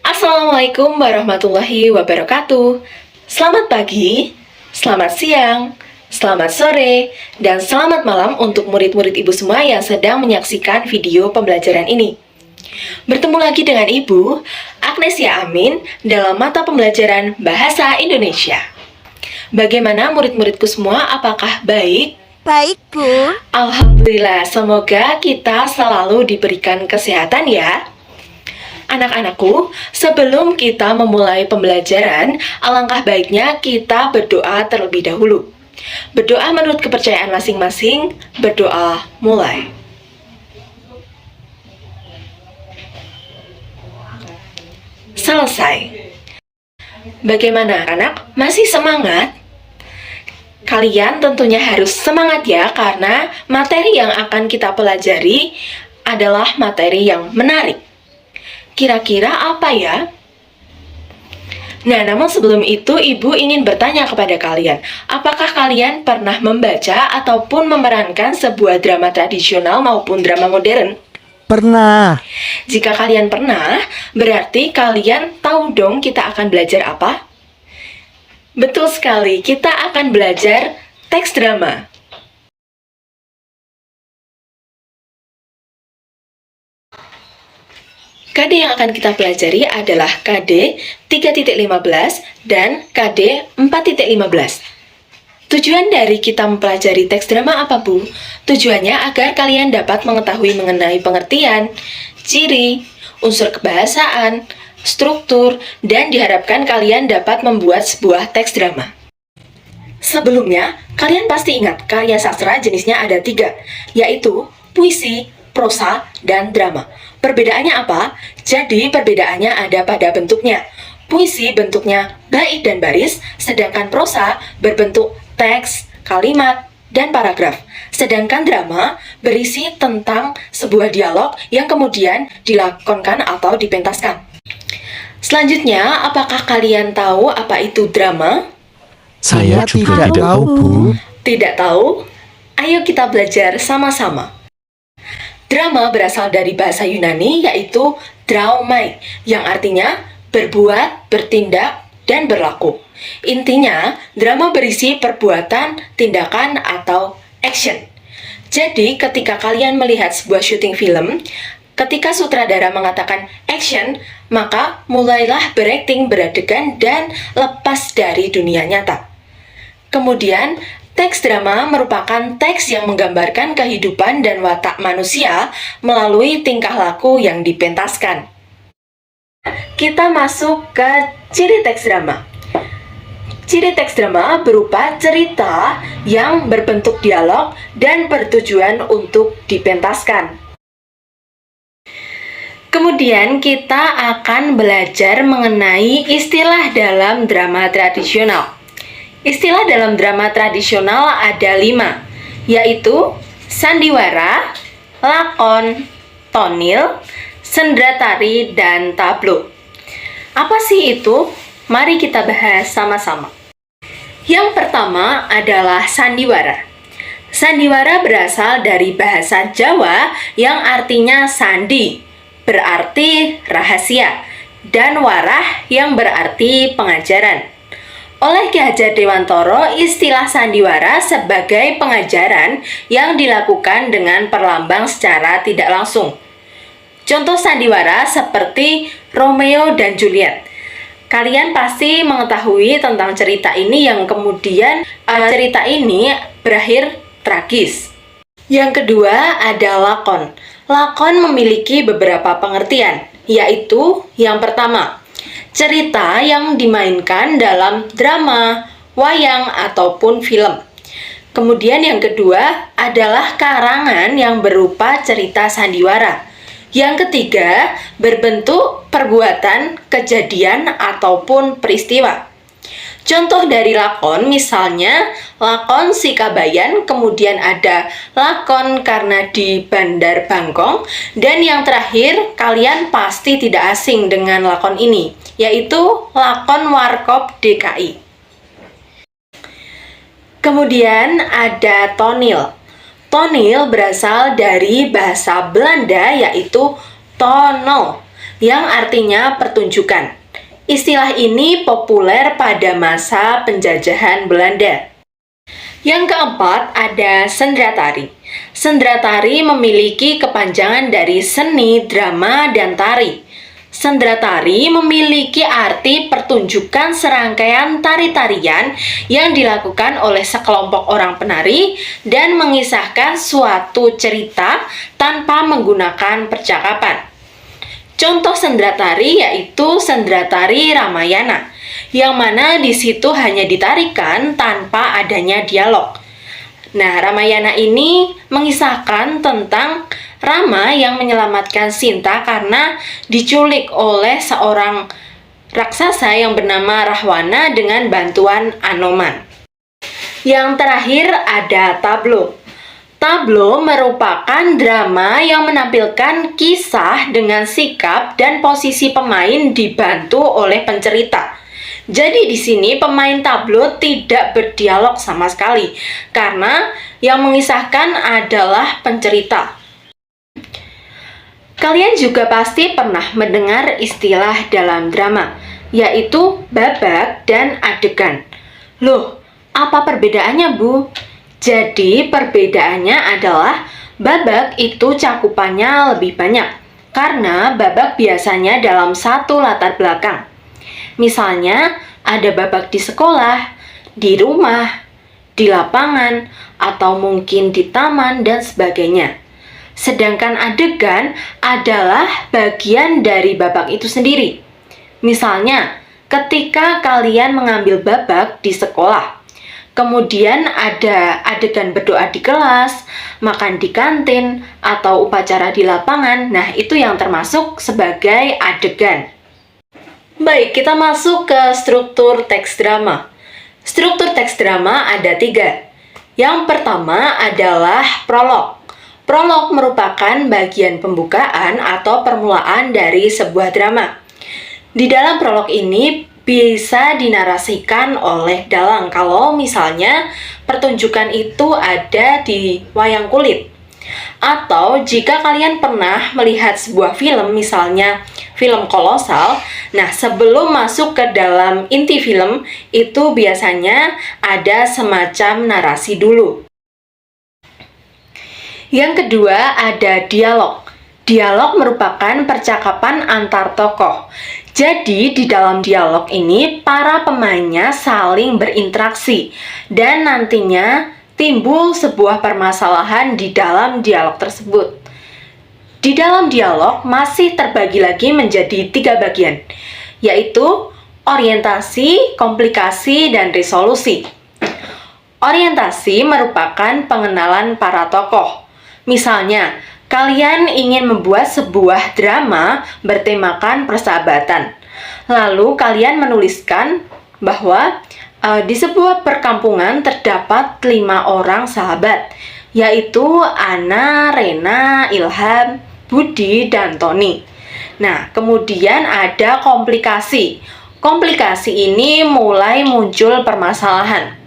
Assalamualaikum warahmatullahi wabarakatuh. Selamat pagi, selamat siang, selamat sore, dan selamat malam untuk murid-murid Ibu semua yang sedang menyaksikan video pembelajaran ini. Bertemu lagi dengan Ibu, Agnesia Amin, dalam mata pembelajaran Bahasa Indonesia. Bagaimana murid-muridku semua, apakah baik? Baik, Bu. Alhamdulillah, semoga kita selalu diberikan kesehatan ya. Anak-anakku, sebelum kita memulai pembelajaran, alangkah baiknya kita berdoa terlebih dahulu. Berdoa menurut kepercayaan masing-masing, berdoa mulai. Selesai. Bagaimana anak? Masih semangat? Kalian tentunya harus semangat ya, karena materi yang akan kita pelajari adalah materi yang menarik. Kira-kira apa ya? Nah, namun sebelum itu Ibu ingin bertanya kepada kalian, apakah kalian pernah membaca ataupun memerankan sebuah drama tradisional maupun drama modern? Pernah. Jika kalian pernah, berarti kalian tahu dong kita akan belajar apa? Betul sekali, kita akan belajar teks drama. KD yang akan kita pelajari adalah KD 3.15 dan KD 4.15. Tujuan dari kita mempelajari teks drama apa, Bu? Tujuannya agar kalian dapat mengetahui mengenai pengertian, ciri, unsur kebahasaan, struktur, dan diharapkan kalian dapat membuat sebuah teks drama. Sebelumnya, kalian pasti ingat karya sastra jenisnya ada 3, yaitu puisi, prosa, dan drama. Perbedaannya apa? Jadi perbedaannya ada pada bentuknya. Puisi bentuknya bait dan baris, sedangkan prosa berbentuk teks, kalimat, dan paragraf. Sedangkan drama berisi tentang sebuah dialog yang kemudian dilakonkan atau dipentaskan. Selanjutnya, apakah kalian tahu apa itu drama? Saya tidak tahu, Bu. Tidak tahu? Ayo kita belajar sama-sama. Drama berasal dari bahasa Yunani yaitu draumai, yang artinya berbuat, bertindak, dan berlaku. Intinya, drama berisi perbuatan, tindakan, atau action. Jadi, ketika kalian melihat sebuah syuting film, ketika sutradara mengatakan action, maka mulailah berakting, beradegan, dan lepas dari dunia nyata. Kemudian, teks drama merupakan teks yang menggambarkan kehidupan dan watak manusia melalui tingkah laku yang dipentaskan. Kita masuk ke ciri teks drama. Ciri teks drama berupa cerita yang berbentuk dialog dan bertujuan untuk dipentaskan. Kemudian kita akan belajar mengenai istilah dalam drama tradisional. Istilah dalam drama tradisional ada 5, yaitu sandiwara, lakon, tonil, sendratari, dan tablo. Apa sih itu? Mari kita bahas sama-sama. Yang pertama adalah sandiwara. Sandiwara berasal dari bahasa Jawa yang artinya sandi, berarti rahasia, dan warah yang berarti pengajaran. Oleh Ki Hajar Dewantoro, istilah sandiwara sebagai pengajaran yang dilakukan dengan perlambang secara tidak langsung. Contoh sandiwara seperti Romeo dan Juliet. Kalian pasti mengetahui tentang cerita ini yang kemudian cerita ini berakhir tragis. Yang kedua ada lakon. Lakon memiliki beberapa pengertian, yaitu yang pertama, cerita yang dimainkan dalam drama, wayang, ataupun film. Kemudian yang kedua adalah karangan yang berupa cerita sandiwara. Yang ketiga, berbentuk perbuatan, kejadian, ataupun peristiwa. Contoh dari lakon misalnya lakon Sikabayan, kemudian ada lakon Karna di Bandar Bangkong, dan yang terakhir kalian pasti tidak asing dengan lakon ini, yaitu lakon Warkop DKI. Kemudian ada tonil. Tonil berasal dari bahasa Belanda yaitu tonel, yang artinya pertunjukan. Istilah ini populer pada masa penjajahan Belanda. Yang keempat ada sendratari. Sendratari memiliki kepanjangan dari seni, drama, dan tari. Sendratari memiliki arti pertunjukan serangkaian tari-tarian yang dilakukan oleh sekelompok orang penari dan mengisahkan suatu cerita tanpa menggunakan percakapan. Contoh sendratari yaitu sendratari Ramayana, yang mana di situ hanya ditarikan tanpa adanya dialog. Nah, Ramayana ini mengisahkan tentang Rama yang menyelamatkan Sinta karena diculik oleh seorang raksasa yang bernama Rahwana dengan bantuan Anoman. Yang terakhir ada tablo. Tablo merupakan drama yang menampilkan kisah dengan sikap dan posisi pemain dibantu oleh pencerita. Jadi di sini pemain tablo tidak berdialog sama sekali karena yang mengisahkan adalah pencerita. Kalian juga pasti pernah mendengar istilah dalam drama, yaitu babak dan adegan. Loh, apa perbedaannya, Bu? Jadi, perbedaannya adalah babak itu cakupannya lebih banyak, karena babak biasanya dalam satu latar belakang. Misalnya, ada babak di sekolah, di rumah, di lapangan, atau mungkin di taman, dan sebagainya. Sedangkan adegan adalah bagian dari babak itu sendiri. Misalnya, ketika kalian mengambil babak di sekolah, kemudian ada adegan berdoa di kelas, makan di kantin, atau upacara di lapangan, nah itu yang termasuk sebagai adegan. Baik, kita masuk ke struktur teks drama. Struktur teks drama ada 3. Yang pertama adalah prolog. Prolog merupakan bagian pembukaan atau permulaan dari sebuah drama. Di dalam prolog ini bisa dinarasikan oleh dalang kalau misalnya pertunjukan itu ada di wayang kulit. Atau jika kalian pernah melihat sebuah film, misalnya film kolosal, nah sebelum masuk ke dalam inti film, itu biasanya ada semacam narasi dulu. Yang kedua ada dialog. Dialog merupakan percakapan antar tokoh. Jadi di dalam dialog ini para pemainnya saling berinteraksi dan nantinya timbul sebuah permasalahan di dalam dialog tersebut. Di dalam dialog masih terbagi lagi menjadi 3 bagian, yaitu orientasi, komplikasi, dan resolusi. Orientasi merupakan pengenalan para tokoh. Misalnya, kalian ingin membuat sebuah drama bertemakan persahabatan. Lalu kalian menuliskan bahwa di sebuah perkampungan terdapat 5 orang sahabat, yaitu Ana, Rena, Ilham, Budi, dan Tony. Nah, kemudian ada komplikasi. Komplikasi ini mulai muncul permasalahan.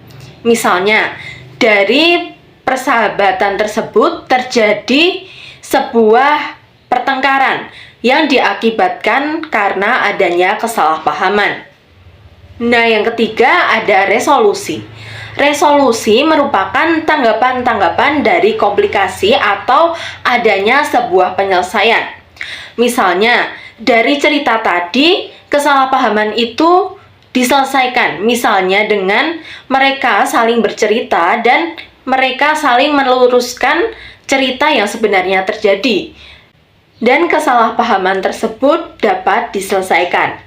Misalnya, dari persahabatan tersebut terjadi sebuah pertengkaran yang diakibatkan karena adanya kesalahpahaman. Nah, yang ketiga ada resolusi. Resolusi merupakan tanggapan-tanggapan dari komplikasi atau adanya sebuah penyelesaian. Misalnya, dari cerita tadi, kesalahpahaman itu diselesaikan. Misalnya dengan mereka saling bercerita dan mereka saling meluruskan cerita yang sebenarnya terjadi. Dan kesalahpahaman tersebut dapat diselesaikan.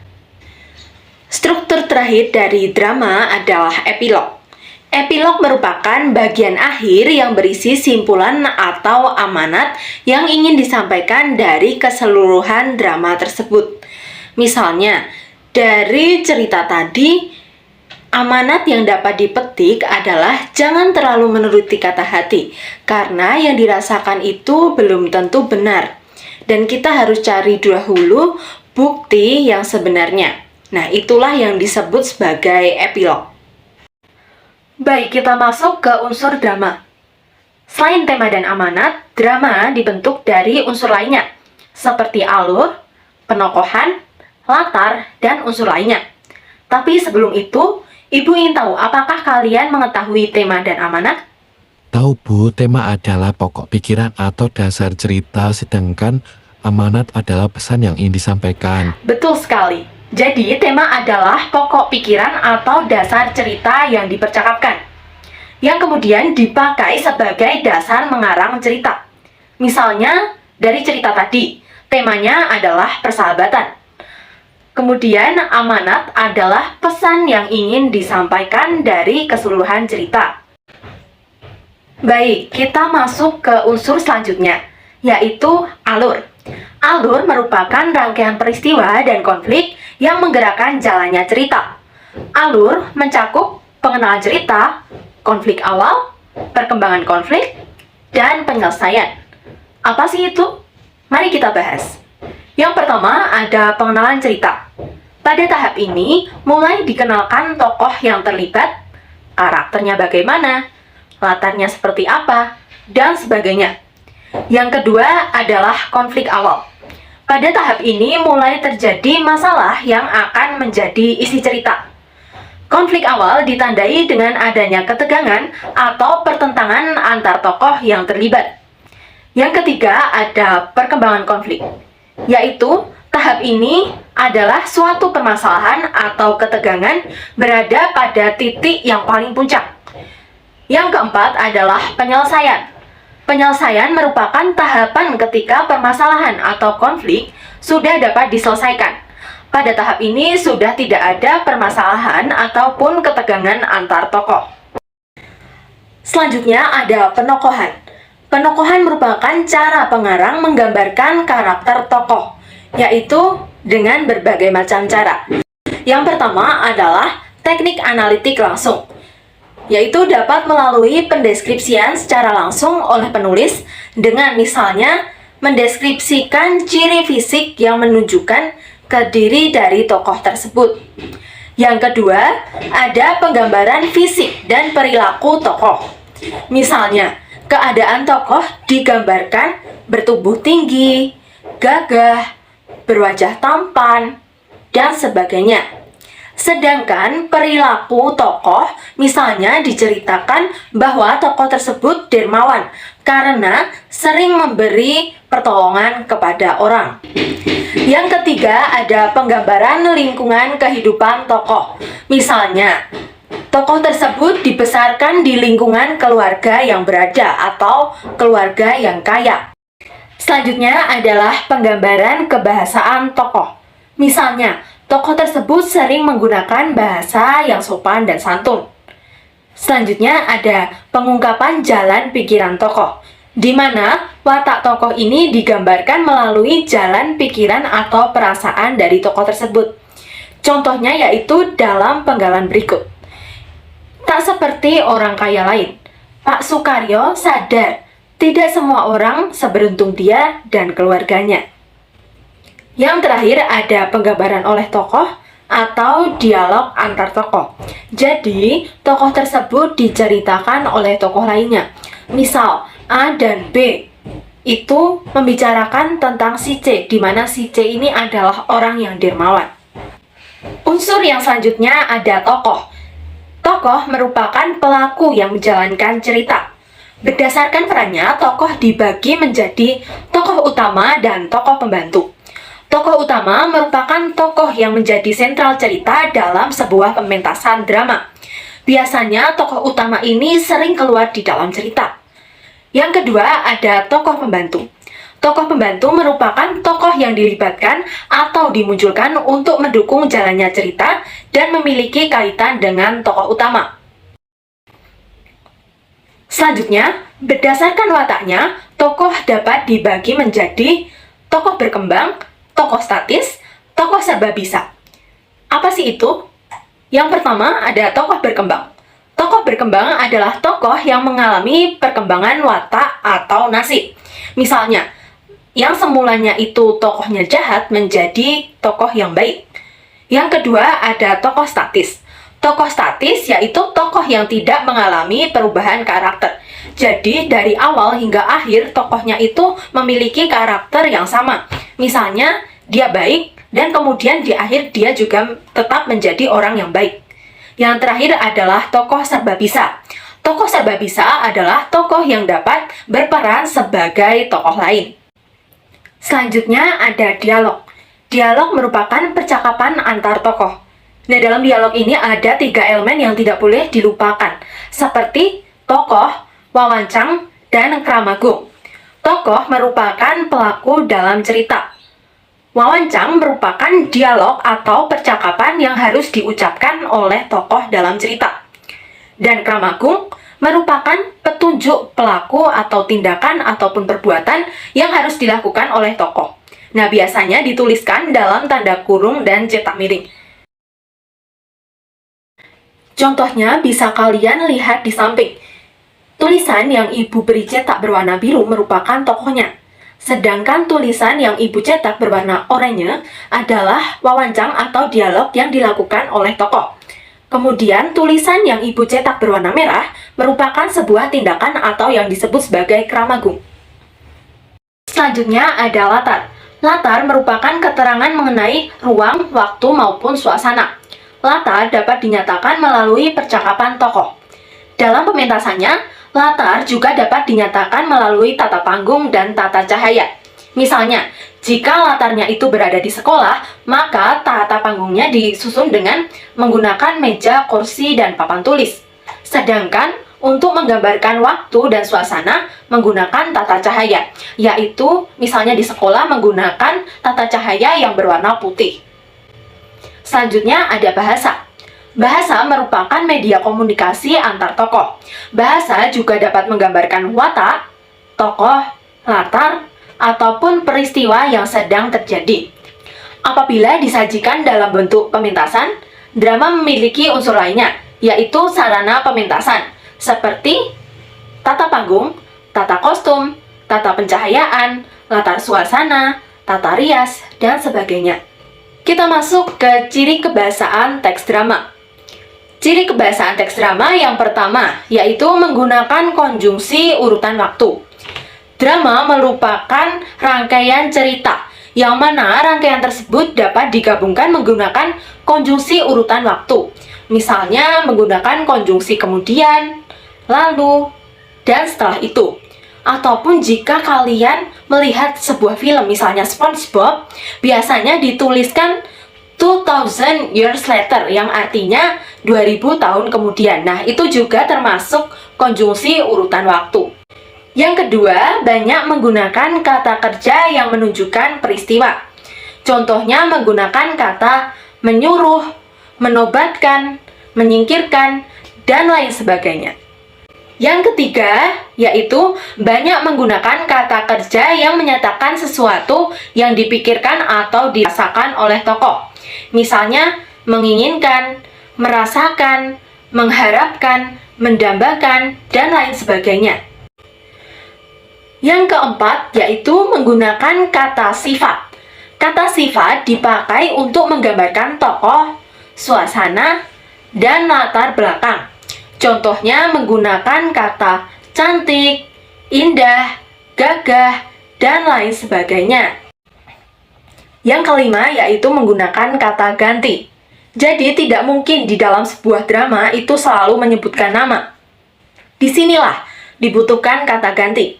Struktur terakhir dari drama adalah epilog. Epilog merupakan bagian akhir yang berisi simpulan atau amanat yang ingin disampaikan dari keseluruhan drama tersebut. Misalnya, dari cerita tadi, amanat yang dapat dipetik adalah jangan terlalu menuruti kata hati, karena yang dirasakan itu belum tentu benar. Dan kita harus cari dahulu bukti yang sebenarnya. Nah, itulah yang disebut sebagai epilog. Baik, kita masuk ke unsur drama. Selain tema dan amanat, drama dibentuk dari unsur lainnya, seperti alur, penokohan, latar, dan unsur lainnya. Tapi sebelum itu, Ibu ingin tahu apakah kalian mengetahui tema dan amanat? Tahu Bu, tema adalah pokok pikiran atau dasar cerita, sedangkan amanat adalah pesan yang ingin disampaikan. Betul sekali. Jadi, tema adalah pokok pikiran atau dasar cerita yang dipercakapkan, yang kemudian dipakai sebagai dasar mengarang cerita. Misalnya, dari cerita tadi, temanya adalah persahabatan. Kemudian, amanat adalah pesan yang ingin disampaikan dari keseluruhan cerita. Baik, kita masuk ke unsur selanjutnya, yaitu alur. Alur merupakan rangkaian peristiwa dan konflik yang menggerakkan jalannya cerita. Alur mencakup pengenalan cerita, konflik awal, perkembangan konflik, dan penyelesaian. Apa sih itu? Mari kita bahas. Yang pertama ada pengenalan cerita. Pada tahap ini, mulai dikenalkan tokoh yang terlibat, karakternya bagaimana, latarnya seperti apa, dan sebagainya. Yang kedua adalah konflik awal. Pada tahap ini mulai terjadi masalah yang akan menjadi isi cerita. Konflik awal ditandai dengan adanya ketegangan atau pertentangan antar tokoh yang terlibat. Yang ketiga ada perkembangan konflik, yaitu tahap ini adalah suatu permasalahan atau ketegangan berada pada titik yang paling puncak. Yang keempat adalah penyelesaian. Penyelesaian merupakan tahapan ketika permasalahan atau konflik sudah dapat diselesaikan. Pada tahap ini sudah tidak ada permasalahan ataupun ketegangan antar tokoh. Selanjutnya ada penokohan. Penokohan merupakan cara pengarang menggambarkan karakter tokoh, yaitu dengan berbagai macam cara. Yang pertama adalah teknik analitik langsung, yaitu dapat melalui pendeskripsian secara langsung oleh penulis dengan misalnya mendeskripsikan ciri fisik yang menunjukkan ke diri dari tokoh tersebut. Yang kedua, ada penggambaran fisik dan perilaku tokoh. Misalnya, keadaan tokoh digambarkan bertubuh tinggi, gagah, berwajah tampan, dan sebagainya. Sedangkan perilaku tokoh misalnya diceritakan bahwa tokoh tersebut dermawan karena sering memberi pertolongan kepada orang. Yang ketiga ada penggambaran lingkungan kehidupan tokoh. Misalnya, tokoh tersebut dibesarkan di lingkungan keluarga yang berada atau keluarga yang kaya. Selanjutnya adalah penggambaran kebahasaan tokoh. Misalnya, tokoh tersebut sering menggunakan bahasa yang sopan dan santun. Selanjutnya ada pengungkapan jalan pikiran tokoh, di mana watak tokoh ini digambarkan melalui jalan pikiran atau perasaan dari tokoh tersebut. Contohnya yaitu dalam penggalan berikut. Tak seperti orang kaya lain, Pak Sukaryo sadar tidak semua orang seberuntung dia dan keluarganya. Yang terakhir ada penggambaran oleh tokoh atau dialog antar tokoh. Jadi, tokoh tersebut diceritakan oleh tokoh lainnya. Misal, A dan B itu membicarakan tentang si C, di mana si C ini adalah orang yang dermawan. Unsur yang selanjutnya ada tokoh. Tokoh merupakan pelaku yang menjalankan cerita. Berdasarkan perannya, tokoh dibagi menjadi tokoh utama dan tokoh pembantu. Tokoh utama merupakan tokoh yang menjadi sentral cerita dalam sebuah pementasan drama. Biasanya tokoh utama ini sering keluar di dalam cerita. Yang kedua ada tokoh pembantu. Tokoh pembantu merupakan tokoh yang dilibatkan atau dimunculkan untuk mendukung jalannya cerita dan memiliki kaitan dengan tokoh utama. Selanjutnya, berdasarkan wataknya, tokoh dapat dibagi menjadi tokoh berkembang, tokoh statis, tokoh serba bisa. Apa sih itu? Yang pertama ada tokoh berkembang. Tokoh berkembang adalah tokoh yang mengalami perkembangan watak atau nasib. Misalnya, yang semulanya itu tokohnya jahat menjadi tokoh yang baik. Yang kedua ada tokoh statis. Tokoh statis yaitu tokoh yang tidak mengalami perubahan karakter. Jadi dari awal hingga akhir tokohnya itu memiliki karakter yang sama. Misalnya dia baik, dan kemudian di akhir dia juga tetap menjadi orang yang baik. Yang terakhir adalah tokoh serba bisa. Tokoh serba bisa adalah tokoh yang dapat berperan sebagai tokoh lain. Selanjutnya ada dialog. Dialog merupakan percakapan antar tokoh. Nah, dalam dialog ini ada 3 elemen yang tidak boleh dilupakan, seperti tokoh, wawancang, dan kramagung. Tokoh merupakan pelaku dalam cerita. Wawancang merupakan dialog atau percakapan yang harus diucapkan oleh tokoh dalam cerita. Dan kramagung merupakan petunjuk pelaku atau tindakan ataupun perbuatan yang harus dilakukan oleh tokoh. Nah, biasanya dituliskan dalam tanda kurung dan cetak miring. Contohnya bisa kalian lihat di samping. Tulisan yang ibu beri cetak berwarna biru merupakan tokohnya. Sedangkan tulisan yang ibu cetak berwarna oranye adalah wawancang atau dialog yang dilakukan oleh tokoh. Kemudian tulisan yang ibu cetak berwarna merah merupakan sebuah tindakan atau yang disebut sebagai kramagung. Selanjutnya ada latar. Latar merupakan keterangan mengenai ruang, waktu, maupun suasana. Latar dapat dinyatakan melalui percakapan tokoh. Dalam pementasannya, latar juga dapat dinyatakan melalui tata panggung dan tata cahaya. Misalnya, jika latarnya itu berada di sekolah, maka tata panggungnya disusun dengan menggunakan meja, kursi, dan papan tulis. Sedangkan untuk menggambarkan waktu dan suasana menggunakan tata cahaya, yaitu misalnya di sekolah menggunakan tata cahaya yang berwarna putih. Selanjutnya ada bahasa. Bahasa merupakan media komunikasi antar tokoh. Bahasa juga dapat menggambarkan watak, tokoh, latar, ataupun peristiwa yang sedang terjadi. Apabila disajikan dalam bentuk pementasan, drama memiliki unsur lainnya, yaitu sarana pementasan, seperti tata panggung, tata kostum, tata pencahayaan, latar suasana, tata rias, dan sebagainya. Kita masuk ke ciri kebahasaan teks drama. Ciri kebahasaan teks drama yang pertama, yaitu menggunakan konjungsi urutan waktu. Drama merupakan rangkaian cerita, yang mana rangkaian tersebut dapat digabungkan menggunakan konjungsi urutan waktu. Misalnya menggunakan konjungsi kemudian, lalu, dan setelah itu. Ataupun jika kalian melihat sebuah film, misalnya SpongeBob, biasanya dituliskan 2000 years later, yang artinya 2000 tahun kemudian. Nah, itu juga termasuk konjungsi urutan waktu. Yang kedua, banyak menggunakan kata kerja yang menunjukkan peristiwa. Contohnya menggunakan kata menyuruh, menobatkan, menyingkirkan, dan lain sebagainya. Yang ketiga, yaitu banyak menggunakan kata kerja yang menyatakan sesuatu yang dipikirkan atau dirasakan oleh tokoh. Misalnya, menginginkan, merasakan, mengharapkan, mendambakan, dan lain sebagainya. Yang keempat, yaitu menggunakan kata sifat. Kata sifat dipakai untuk menggambarkan tokoh, suasana, dan latar belakang. Contohnya menggunakan kata cantik, indah, gagah, dan lain sebagainya. Yang kelima, yaitu menggunakan kata ganti. Jadi tidak mungkin di dalam sebuah drama itu selalu menyebutkan nama. Disinilah dibutuhkan kata ganti.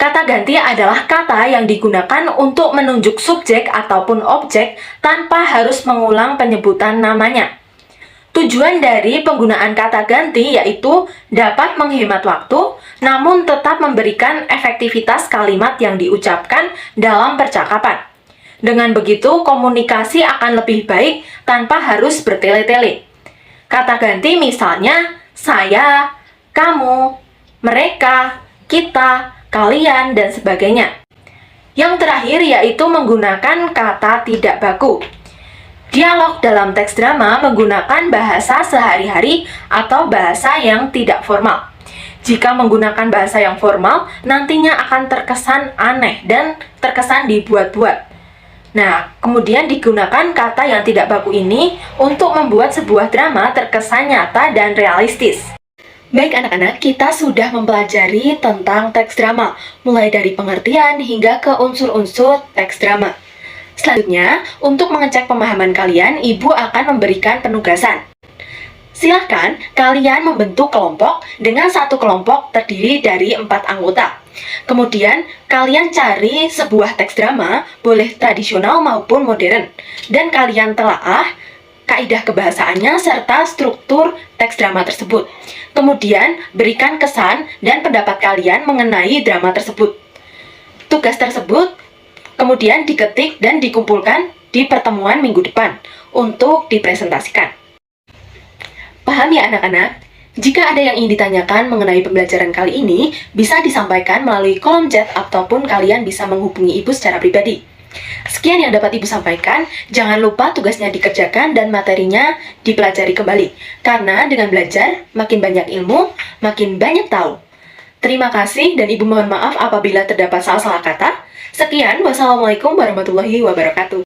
Kata ganti adalah kata yang digunakan untuk menunjuk subjek ataupun objek tanpa harus mengulang penyebutan namanya. Tujuan dari penggunaan kata ganti yaitu dapat menghemat waktu, namun tetap memberikan efektivitas kalimat yang diucapkan dalam percakapan. Dengan begitu, komunikasi akan lebih baik tanpa harus bertele-tele. Kata ganti misalnya saya, kamu, mereka, kita, kalian, dan sebagainya. Yang terakhir yaitu menggunakan kata tidak baku. Dialog dalam teks drama menggunakan bahasa sehari-hari atau bahasa yang tidak formal. Jika menggunakan bahasa yang formal, nantinya akan terkesan aneh dan terkesan dibuat-buat. Nah, kemudian digunakan kata yang tidak baku ini untuk membuat sebuah drama terkesan nyata dan realistis. Baik anak-anak, kita sudah mempelajari tentang teks drama, mulai dari pengertian hingga ke unsur-unsur teks drama. Selanjutnya, untuk mengecek pemahaman kalian, Ibu akan memberikan penugasan. Silahkan kalian membentuk kelompok dengan satu kelompok terdiri dari 4 anggota. Kemudian, kalian cari sebuah teks drama, boleh tradisional maupun modern, dan kalian telaah kaidah kebahasaannya serta struktur teks drama tersebut. Kemudian, berikan kesan dan pendapat kalian mengenai drama tersebut. Tugas tersebut kemudian diketik dan dikumpulkan di pertemuan minggu depan untuk dipresentasikan. Paham ya anak-anak? Jika ada yang ingin ditanyakan mengenai pembelajaran kali ini, bisa disampaikan melalui kolom chat ataupun kalian bisa menghubungi Ibu secara pribadi. Sekian yang dapat Ibu sampaikan, jangan lupa tugasnya dikerjakan dan materinya dipelajari kembali. Karena dengan belajar, makin banyak ilmu, makin banyak tahu. Terima kasih dan Ibu mohon maaf apabila terdapat salah-salah kata. Sekian, wassalamualaikum warahmatullahi wabarakatuh.